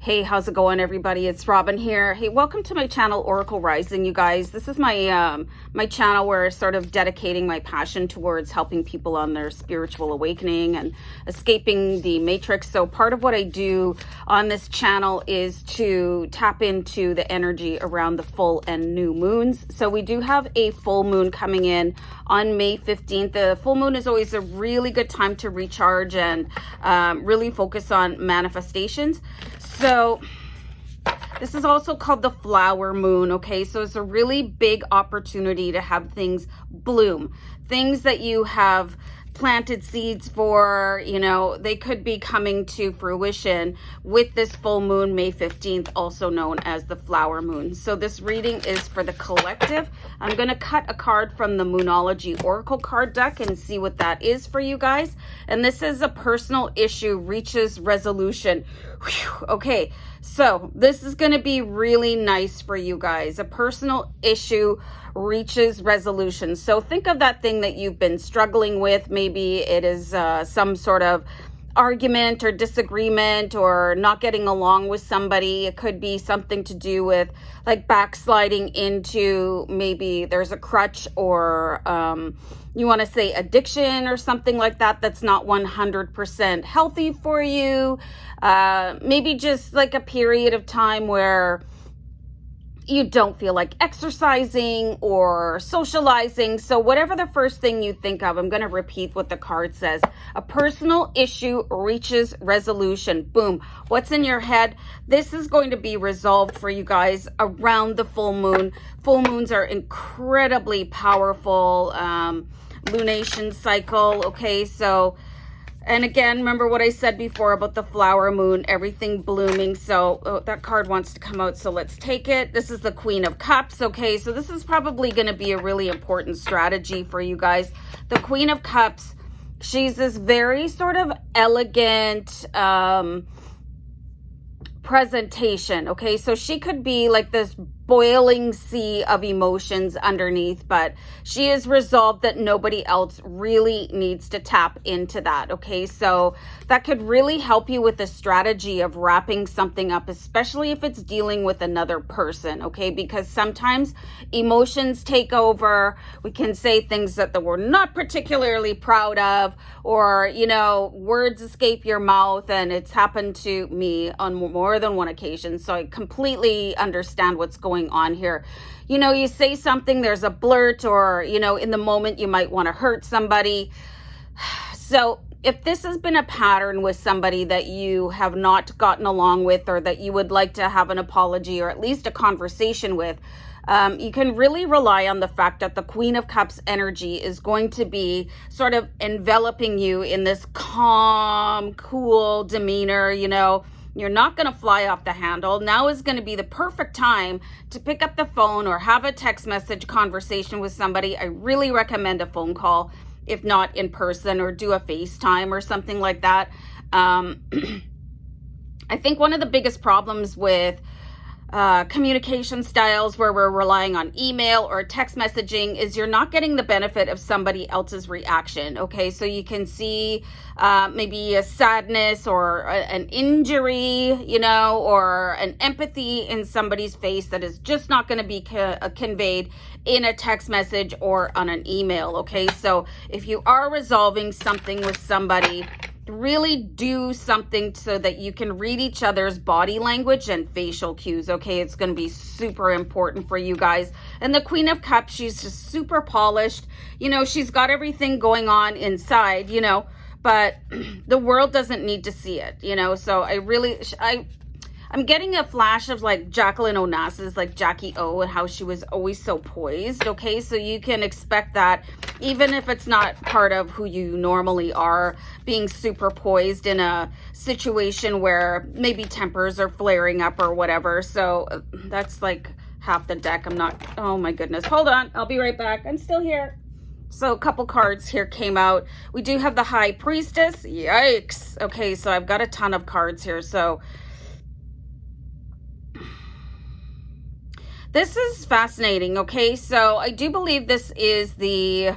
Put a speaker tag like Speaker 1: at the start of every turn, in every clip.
Speaker 1: Hey, how's it going, everybody? It's Robin here. Hey, welcome to my channel, Oracle Rising, you guys. This is my my channel where I'm sort of dedicating my passion towards helping people on their spiritual awakening and escaping the matrix. So part of what I do on this channel is to tap into the energy around the full and new moons. So we do have a full moon coming in on May 15th. The full moon is always a really good time to recharge and really focus on manifestations. So this is also called the flower moon, okay? So it's a really big opportunity to have things bloom. Things that you have planted seeds for, you know, they could be coming to fruition with this full moon, May 15th, also known as the flower moon. So this reading is for the collective. I'm going to cut a card from the Moonology Oracle card deck and see what that is for you guys. And this is a personal issue reaches resolution. Whew. Okay, so this is going to be really nice for you guys. A personal issue reaches resolution. So think of that thing that you've been struggling with. Maybe it is some sort of argument or disagreement or not getting along with somebody. It could be something to do with like backsliding into, maybe there's a crutch or you want to say addiction or something like that that's not 100% healthy for you. Maybe just like a period of time where you don't feel like exercising or socializing. So whatever the first thing you think of, I'm going to repeat what the card says. A personal issue reaches resolution. Boom. What's in your head? This is going to be resolved for you guys around the full moon. Full moons are incredibly powerful lunation cycle. Okay, so and again, remember what I said before about the flower moon, everything blooming. So that card wants to come out, so let's take it. This is the Queen of Cups. Okay, so this is probably going to be a really important strategy for you guys. The Queen of Cups, she's this very sort of elegant presentation. Okay, so she could be like this boiling sea of emotions underneath, but she is resolved that nobody else really needs to tap into that. Okay, so that could really help you with the strategy of wrapping something up, especially if it's dealing with another person. Okay, because sometimes emotions take over. We can say things that we're not particularly proud of, or you know, words escape your mouth, and it's happened to me on more than one occasion. So I completely understand what's going on here. You know, you say something, there's a blurt, or you know, in the moment you might want to hurt somebody. So if this has been a pattern with somebody that you have not gotten along with, or that you would like to have an apology or at least a conversation with, you can really rely on the fact that the Queen of Cups energy is going to be sort of enveloping you in this calm, cool demeanor. You know, you're not going to fly off the handle. Now is going to be the perfect time to pick up the phone or have a text message conversation with somebody. I really recommend a phone call, if not in person, or do a FaceTime or something like that. I think one of the biggest problems with communication styles where we're relying on email or text messaging is you're not getting the benefit of somebody else's reaction. Okay, so you can see maybe a sadness or an injury, you know, or an empathy in somebody's face that is just not going to be conveyed in a text message or on an email. Okay, so if you are resolving something with somebody, really do something so that you can read each other's body language and facial cues. Okay, it's going to be super important for you guys. And the Queen of Cups, she's just super polished. You know, she's got everything going on inside, you know, but the world doesn't need to see it, you know. So I'm getting a flash of like Jacqueline Onassis, like Jackie O, and how she was always so poised. Okay, so you can expect that even if it's not part of who you normally are, being super poised in a situation where maybe tempers are flaring up or whatever. So that's like half the deck. I'm not, oh my goodness. Hold on, I'll be right back. I'm still here. So a couple cards here came out. We do have the High Priestess. Yikes. Okay, so I've got a ton of cards here. So this is fascinating. Okay, so I do believe this is the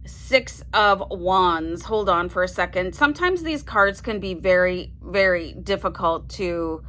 Speaker 1: Six of Wands. Hold on for a second. Sometimes these cards can be very, very difficult to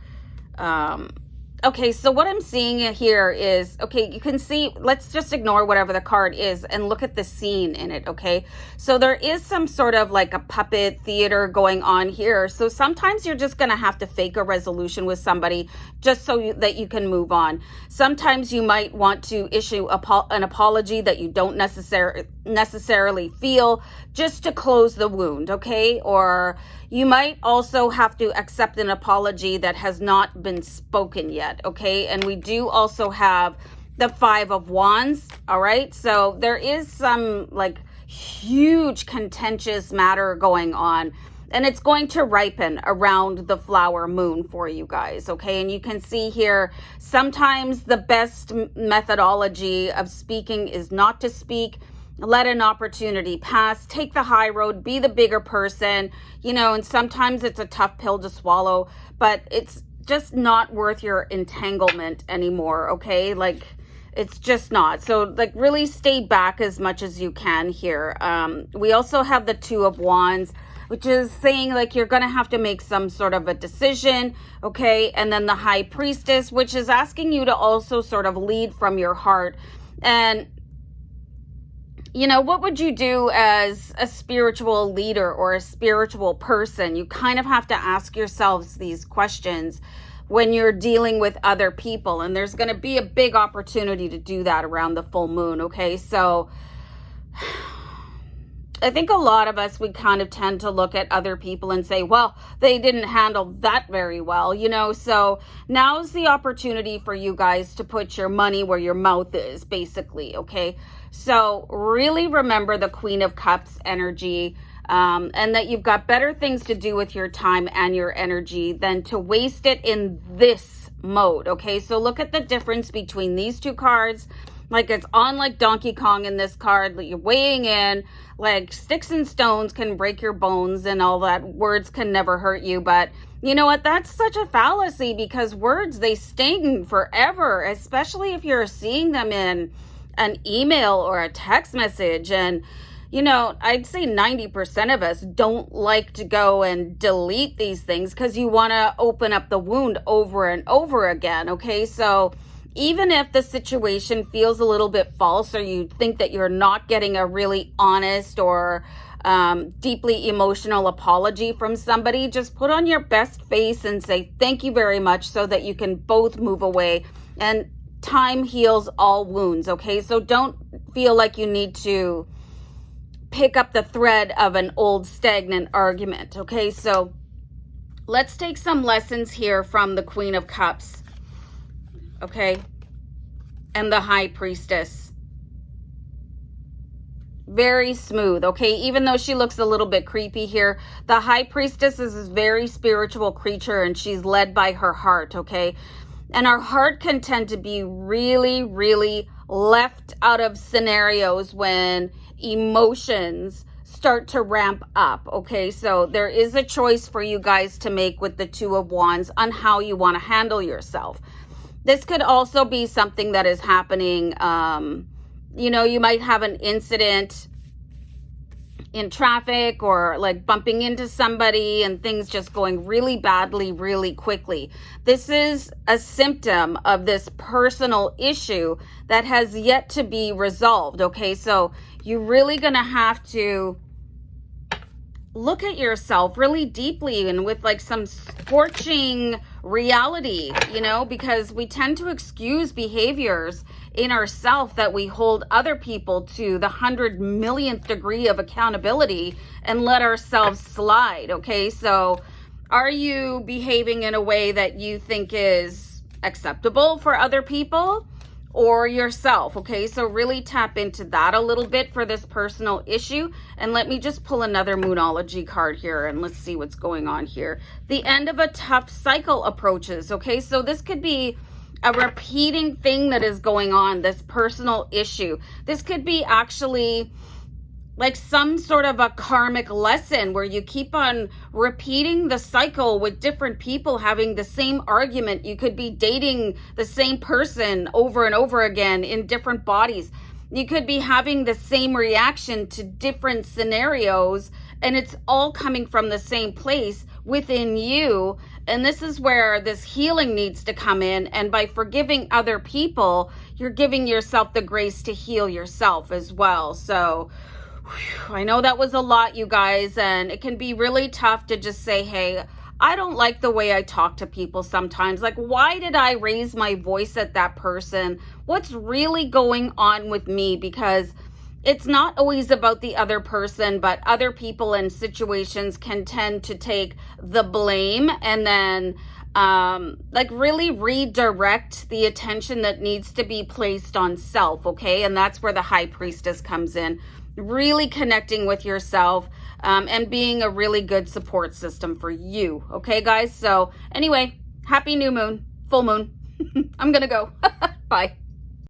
Speaker 1: Okay, so what I'm seeing here is, okay, you can see, let's just ignore whatever the card is and look at the scene in it, okay? So there is some sort of like a puppet theater going on here. So sometimes you're just going to have to fake a resolution with somebody just so that you can move on. Sometimes you might want to issue an apology that you don't necessarily feel just to close the wound, okay? Or you might also have to accept an apology that has not been spoken yet, okay? And we do also have the Five of Wands, all right? So there is some like huge contentious matter going on, and it's going to ripen around the flower moon for you guys, okay? And you can see here, sometimes the best methodology of speaking is not to speak. Let an opportunity pass, take the high road, be the bigger person, you know, and sometimes it's a tough pill to swallow, but it's just not worth your entanglement anymore, okay? Like, it's just not. So, like, really stay back as much as you can here. We also have the Two of Wands, which is saying, like, you're going to have to make some sort of a decision, okay? And then the High Priestess, which is asking you to also sort of lead from your heart. And you know, what would you do as a spiritual leader or a spiritual person? You kind of have to ask yourselves these questions when you're dealing with other people. And there's going to be a big opportunity to do that around the full moon, okay? So I think a lot of us, we kind of tend to look at other people and say, well, they didn't handle that very well, you know? So now's the opportunity for you guys to put your money where your mouth is, basically, okay? So really remember the Queen of Cups energy, and that you've got better things to do with your time and your energy than to waste it in this mode, okay? So look at the difference between these two cards. Like, it's on like Donkey Kong in this card, like you're weighing in, like sticks and stones can break your bones and all that. Words can never hurt you. But you know what? That's such a fallacy, because words, they sting forever, especially if you're seeing them in an email or a text message. And, you know, I'd say 90% of us don't like to go and delete these things because you want to open up the wound over and over again, okay? So even if the situation feels a little bit false, or you think that you're not getting a really honest or deeply emotional apology from somebody, just put on your best face and say thank you very much, so that you can both move away. And time heals all wounds, okay? So don't feel like you need to pick up the thread of an old stagnant argument, okay? So let's take some lessons here from the Queen of Cups, okay? And the High Priestess. Very smooth, okay? Even though she looks a little bit creepy here, the High Priestess is a very spiritual creature, and she's led by her heart, okay? And our heart can tend to be really, really left out of scenarios when emotions start to ramp up, okay? So there is a choice for you guys to make with the Two of Wands on how you want to handle yourself. This could also be something that is happening, you know, you might have an incident in traffic, or like bumping into somebody and things just going really badly really quickly. This is a symptom of this personal issue that has yet to be resolved, okay? So you're really gonna have to look at yourself really deeply and with like some scorching reality, you know, because we tend to excuse behaviors in ourselves that we hold other people to the 100 millionth degree of accountability and let ourselves slide, okay? So are you behaving in a way that you think is acceptable for other people or yourself, okay? So really tap into that a little bit for this personal issue. And let me just pull another Moonology card here, and let's see what's going on here. The end of a tough cycle approaches, okay? So this could be a repeating thing that is going on, this personal issue. This could be actually like some sort of a karmic lesson where you keep on repeating the cycle with different people having the same argument. You could be dating the same person over and over again in different bodies. You could be having the same reaction to different scenarios, and it's all coming from the same place within you. And this is where this healing needs to come in. And by forgiving other people, you're giving yourself the grace to heal yourself as well. So I know that was a lot, you guys, and it can be really tough to just say, hey, I don't like the way I talk to people sometimes. Like, why did I raise my voice at that person? What's really going on with me? Because it's not always about the other person, but other people and situations can tend to take the blame and then like really redirect the attention that needs to be placed on self, okay? And that's where the High Priestess comes in. Really connecting with yourself and being a really good support system for you, okay, guys? So anyway, happy new moon, full moon. I'm gonna go. Bye.